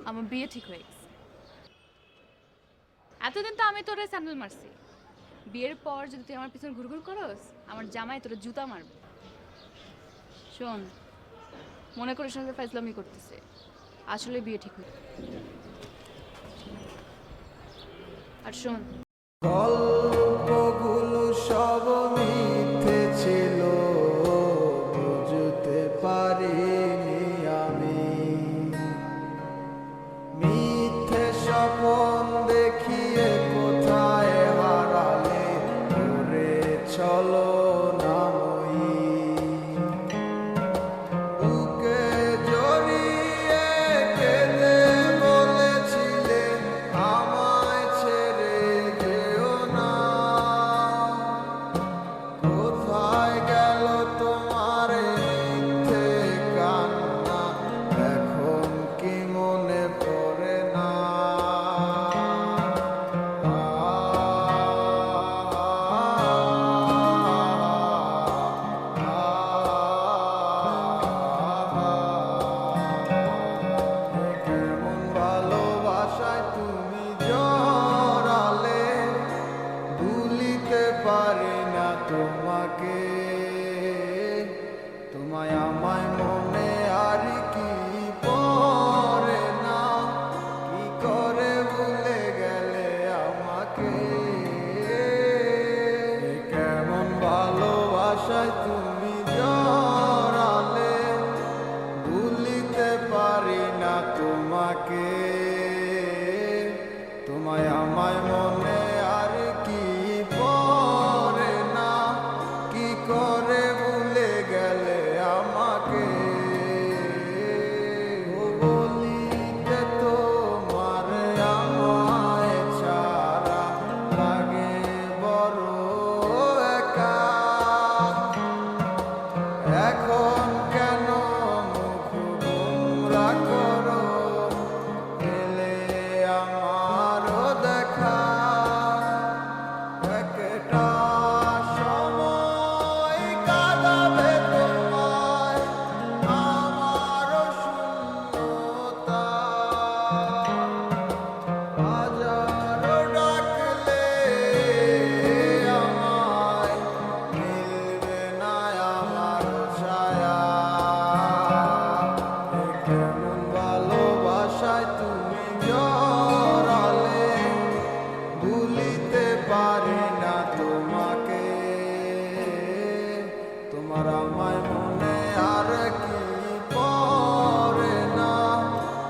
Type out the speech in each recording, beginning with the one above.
আমার বিয়ে ঠিক হয়ে গেছে। এতদিন তো আমি তোরে স্যান্ডেল মারছি, বিয়ের পর যদি তুই আমার পিছনে ঘুরঘুর করস, আমার জামাই তোরে জুতা মারবে। শোন, মনে করিস না যে ফাইজলামি করতেছে, আসলে বিয়ে ঠিক হয়ে। আর শোন, গল্পগুলো সব মিথ্যে ছিল, বুঝতে পারিনি আমি। মিথ্যে স্বপ্ন দেখিয়ে কোথায় হারালে করে চলো নামই। বুকে জড়িয়ে কেঁদে বলেছিলে আমায় ছেড়ে যেও না। কোথায় গেল তোমার মিথ্যে কান্না, এখন কি মনে পড়ে না? কেমন ভালোবাসায় তুমি জড়ালে, ভুলিতে পারি না তোমাকে। তোমায় আমায় মনে আর কি পড়ে না, কি করে ভুলে গেলে আমাকে। কেমন ভালোবাসায় তুমি জড়ালে, ভুলিতে পারি না তোমাকে। তোমায় আমায় মনে আর কি পড়ে না, কি করে ভুলে গেলে আমাকে। বলিতে তোমার আমায় ছাড়া লাগে বড় একা। এখন কেন মুখ গোমরা করো, এলে আমারও দেখা। একটা সময় কাঁদাবে তোমায় আমারও শূন্যতা। হাজারো ডাকলে আমায় মিলবে না আমার ছায়া। কেমন ভালোবাসায় তুমি জড়ালে, ভুলিতে পারি না তোমাকে। তোমার আমায় মনে আর কি পড়ে না,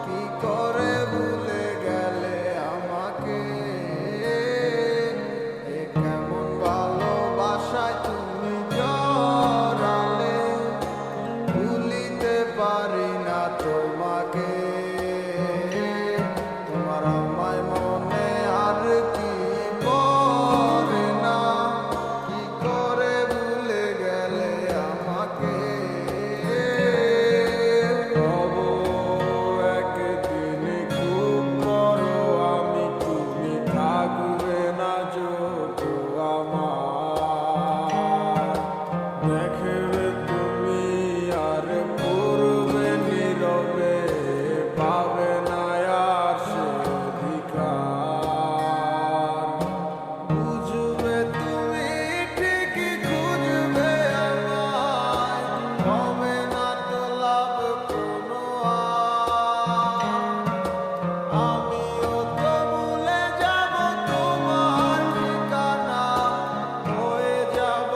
কি করে ভুলে গেলে আমাকে। কেমন ভালোবাসায় তুমি জড়ালে, ভুলিতে পারি না তোমাকে। তোমার আমায় মনে আর কি পড়ে না, কি করে ভুলে গেলে আমাকে। হব একদিন খুব বড় আমি, তুমি থাকবে না যত আমার। দেখবে তুমি আর পড়বে নীরবে, পাবে না আর সে অধিকার। বুঝবে তুমি ঠিকই খুঁজবে আমায়, হবে না তো লাভ কোনো আর। আমিও তো ভুলে যাব তোমার ঠিকানা, হয়ে যাব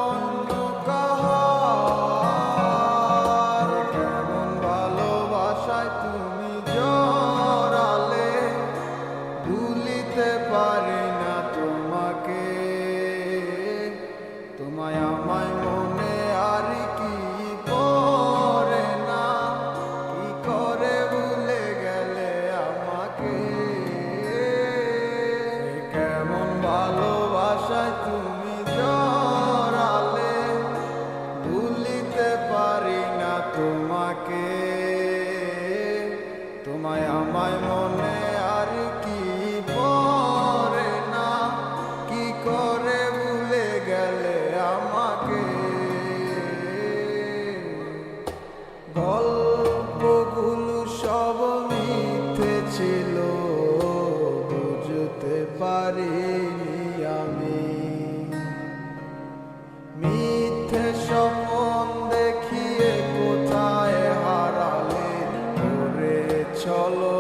অন্য কাহার। কেমন ভালোবাসায় তুমি জড়ালে, ভুলিতে পারি না তোমাকে। তোমায় আমায় মনে আর কি পড়ে না, কি করে ভুলে গেলে আমাকে। কেমন ভালোবাসায় তুমি জড়ালে, ভুলিতে পারি না তোমাকে। তোমায় আমায় মনে আর কি পড়ে না, কি করে ভুলে গেলে আমাকে। গল্পগুলো সব মিথ্যে পারিনি আমি। মিথ্যে স্বপন দেখিয়ে কোথায় হারালে ওরে চলো